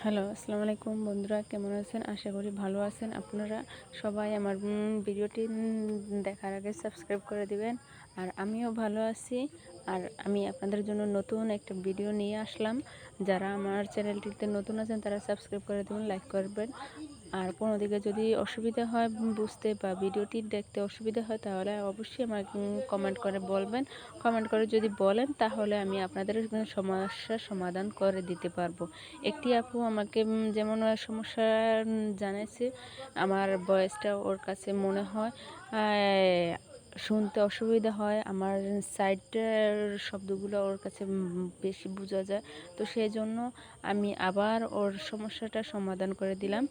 Hello, আসসালামু আলাইকুম বন্ধুরা, কেমন আছেন? আশা করি ভালো আছেন। আপনারা সবাই আমার ভিডিওটি দেখার আগে সাবস্ক্রাইব করে দিবেন। আর আমিও ভালো আছি। আর আমি আপনাদের জন্য নতুন একটা ভিডিও নিয়ে আসলাম। যারা আমার চ্যানেলটিতে নতুন আছেন তারা সাবস্ক্রাইব করে দেবেন, লাইক করবেন। আর কোনো দিকে যদি অসুবিধা হয় বুঝতে বা ভিডিওটি দেখতে অসুবিধা হয় তাহলে অবশ্যই আমাকে কমেন্ট করে বলবেন। কমেন্ট করে যদি বলেন তাহলে আমি আপনাদের সমস্যার সমাধান করে দিতে পারবো। একটি আপু আমাকে যেমন সমস্যা জানাইছে, আমার ভয়েসটা ওর কাছে মনে হয় শুনতে অসুবিধা হয়, আমার সাইডের শব্দগুলো ওর কাছে বেশি বোঝা যায়। তো সেই জন্য আমি আবার ওর সমস্যাটা সমাধান করে দিলাম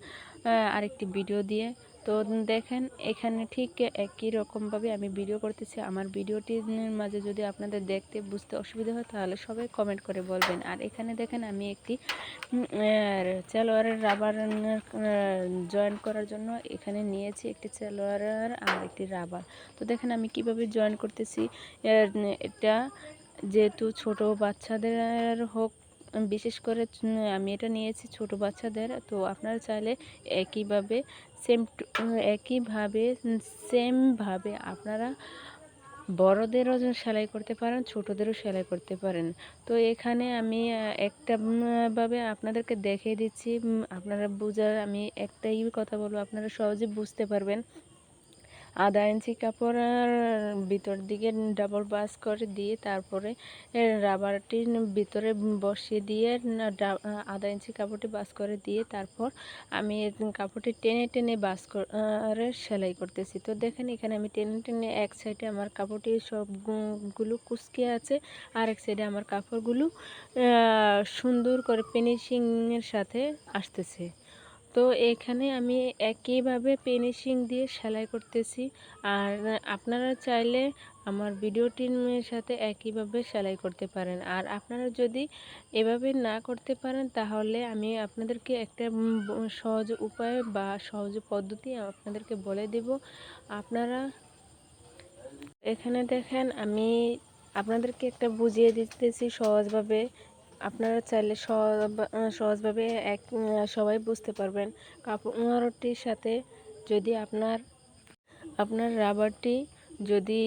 আরেকটি ভিডিও দিয়ে। তো দেখেন, এখানে ঠিক একই রকমভাবে আমি ভিডিও করতেছি। আমার ভিডিওটির মাঝে যদি আপনাদের দেখতে বুঝতে অসুবিধা হয় তাহলে সবাই কমেন্ট করে বলবেন। আর এখানে দেখেন আমি একটি সালোয়ারের রাবার জয়েন করার জন্য এখানে নিয়েছি একটি সালোয়ার আর একটি রাবার। তো দেখেন আমি কিভাবে জয়েন করতেছি। এটা যেহেতু ছোট বাচ্চাদের হোক, বিশেষ করে আমি এটা নিয়েছি ছোট বাচ্চাদের। তো আপনারা চাইলে একইভাবে সেমভাবে আপনারা বড়দেরও সেলাই করতে পারেন, ছোটদেরও সেলাই করতে পারেন। তো এখানে আমি একটা ভাবে আপনাদেরকে দেখিয়ে দিচ্ছি। আপনারা বোঝার আমি একটাই কথা বলবো, আপনারা সহজে বুঝতে পারবেন। আধা ইঞ্চি কাপড়ের ভিতর দিকে ডাবল বাস করে দিয়ে তারপরে রাবারটির ভিতরে বসিয়ে দিয়ে আধা ইঞ্চি কাপড়টি বাস করে দিয়ে তারপর আমি কাপড়টি টেনে টেনে বাস করে সেলাই করতেছি। তো দেখেন এখানে আমি টেনে টেনে এক সাইডে আমার কাপড়টি সবগুলো কুচকে আছে, আর এক সাইডে আমার কাপড়গুলো সুন্দর করে ফিনিশিংয়ের সাথে আসতেছে। তো এখানে আমি একইভাবে ফিনিশিং দিয়ে সেলাই করতেছি। আর আপনারা চাইলে আমার ভিডিওটির সাথে একইভাবে সেলাই করতে পারেন। আর আপনারা যদি এভাবে না করতে পারেন তাহলে আমি আপনাদেরকে একটা সহজ উপায় বা সহজ পদ্ধতি আপনাদেরকে বলে দেব। আপনারা এখানে দেখেন আমি আপনাদেরকে একটা বুঝিয়ে দিতেছি সহজভাবে। আপনারা চাইলে সহজভাবে সবাই বুঝতে পারবেন। কাপড়টির সাথে যদি আপনার রাবারটি যদি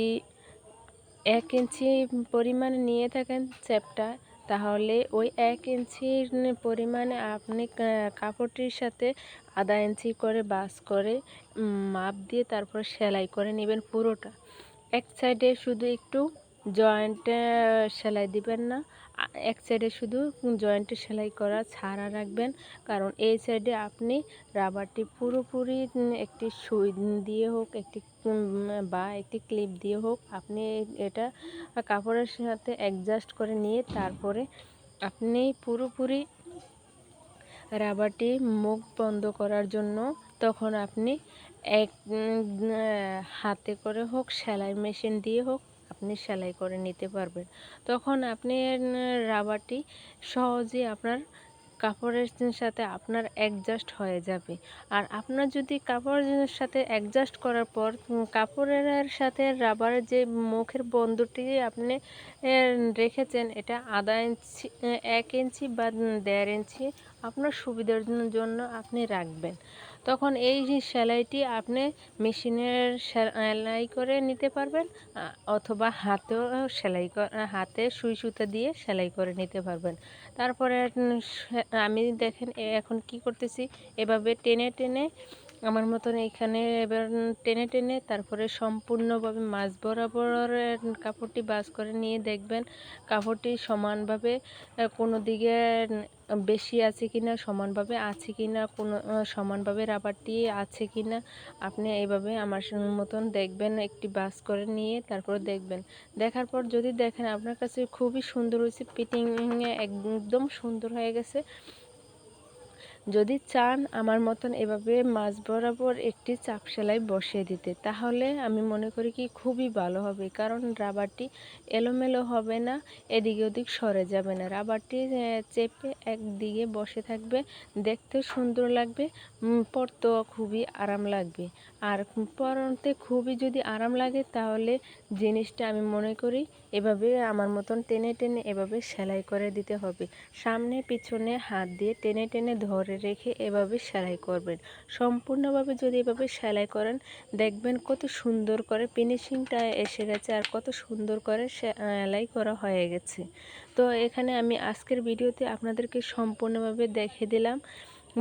1 ইঞ্চি পরিমাণে নিয়ে থাকেন চ্যাপটা, তাহলে ওই 1 ইঞ্চির পরিমাণে আপনি কাপড়টির সাথে আধা ইঞ্চি করে বাস করে মাপ দিয়ে তারপর সেলাই করে নেবেন পুরোটা। এক সাইডে শুধু একটু জয়েন্টে সেলাই দিবেন না, এক সাইডে শুধু জয়েন্টে সেলাই করা ছাড়া রাখবেন। কারণ এই সাইডে আপনি রাবারটি পুরোপুরি একটি সুই দিয়ে হোক বা একটি ক্লিপ দিয়ে হোক আপনি এটা কাপড়ের সাথে অ্যাডজাস্ট করে নিয়ে তারপরে আপনি পুরোপুরি রাবারটি মুখ বন্ধ করার জন্য তখন আপনি এক হাতে করে হোক সেলাই মেশিন দিয়ে হোক আপনি সেলাই করে নিতে পারবেন। তখন আপনি রাবারটি সহজেই আপনার কাপড়ের সাথে আপনার অ্যাডজাস্ট হয়ে যাবে। আর আপনার যদি কাপড়ের সাথে অ্যাডজাস্ট করার পর কাপড়ের সাথে রাবারের যে মুখের বন্ধটি আপনি রেখেছেন এটা আধা ইঞ্চি 1 ইঞ্চি বা 1.5 ইঞ্চি আপনার সুবিধার জন্য আপনি রাখবেন। তখন এই সেলাইটি আপনি মেশিনের সেলাই করে নিতে পারবেন, অথবা হাতেও হাতে সুই সুতা দিয়ে সেলাই করে নিতে পারবেন। তারপরে আমি দেখেন এখন কি করতেছি, এভাবে টেনে টেনে আমার মতন এখানে এবার টেনে টেনে তারপরে সম্পূর্ণভাবে মাঝ বরাবর কাপড়টি ভাঁজ করে নিয়ে দেখবেন কাপড়টি সমানভাবে কোনো দিকে বেশি আছে কিনা, সমানভাবে আছে কিনা, কোনো সমানভাবে রাবারটি আছে কিনা আপনি এইভাবে আমার মতন দেখবেন, একটি ভাঁজ করে নিয়ে তারপর দেখবেন। দেখার পর যদি দেখেন আপনার কাছে খুবই সুন্দর হয়েছে, ফিটিংয়ে একদম সুন্দর হয়ে গেছে, যদি চান আমার মতন এভাবে মাঝ বরাবর একটি চাপ সেলাই বসিয়ে দিতে, তাহলে আমি মনে করি কি খুবই ভালো হবে, কারণ রাবারটি এলোমেলো হবে না, এদিকে ওদিক সরে যাবে না। রাবারটি চেপে একদিকে বসে থাকবে, দেখতেও সুন্দর লাগবে, পরতেও খুবই আরাম লাগবে। আর পরতে খুবই যদি আরাম লাগে তাহলে জিনিসটা আমি মনে করি এভাবে আমার মতন টেনে টেনে এভাবে সেলাই করে দিতে হবে। সামনে পিছনে হাত দিয়ে টেনে টেনে ধরে রেখে এভাবে সেলাই করবেন। সম্পূর্ণভাবে যদি এভাবে সেলাই করেন দেখবেন কত সুন্দর করে ফিনিশিংটা এসে গেছে আর কত সুন্দর করে সেলাই করা হয়ে গেছে। তো এখানে আমি আজকের ভিডিওতে আপনাদেরকে সম্পূর্ণভাবে দেখে দিলাম।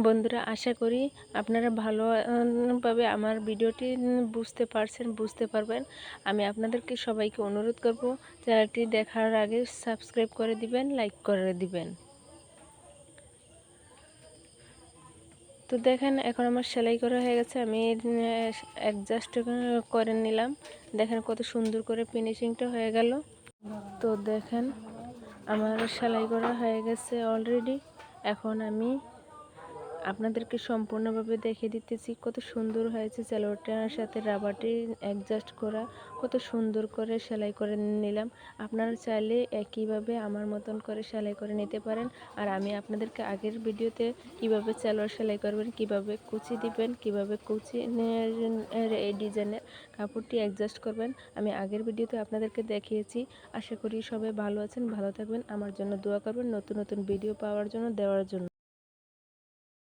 বন্ধুরা, আশা করি আপনারা ভালোভাবে আমার ভিডিওটি বুঝতে পারবেন। আমি আপনাদেরকে সবাইকে অনুরোধ করব চ্যানেলটি দেখার আগে সাবস্ক্রাইব করে দিবেন, লাইক করে দিবেন। তো দেখেন এখন আমার সেলাই করা হয়ে গেছে, আমি অ্যাডজাস্ট করে নিলাম। দেখেন কত সুন্দর করে ফিনিশিংটা হয়ে গেল। তো দেখেন আমার সেলাই করা হয়ে গেছে অলরেডি। এখন আমি আপনাদেরকে সম্পূর্ণভাবে দেখিয়ে দিতেছি কত সুন্দর হয়েছে। সালোয়ারটার সাথে রাবারটি অ্যাডজাস্ট করা কত সুন্দর করে সেলাই করে নিলাম। আপনারা চাইলে একইভাবে আমার মতন করে সেলাই করে নিতে পারেন। আর আমি আপনাদেরকে আগের ভিডিওতে কিভাবে সালোয়ার সেলাই করবেন, কিভাবে কুচি দিবেন, কিভাবে কুচি এই ডিজাইনের কাপড়টি অ্যাডজাস্ট করবেন আমি আগের ভিডিওতে আপনাদেরকে দেখিয়েছি। আশা করি সবাই ভালো আছেন, ভালো থাকবেন, আমার জন্য দোয়া করবেন নতুন নতুন ভিডিও পাওয়ার জন্য, দেওয়ার জন্য।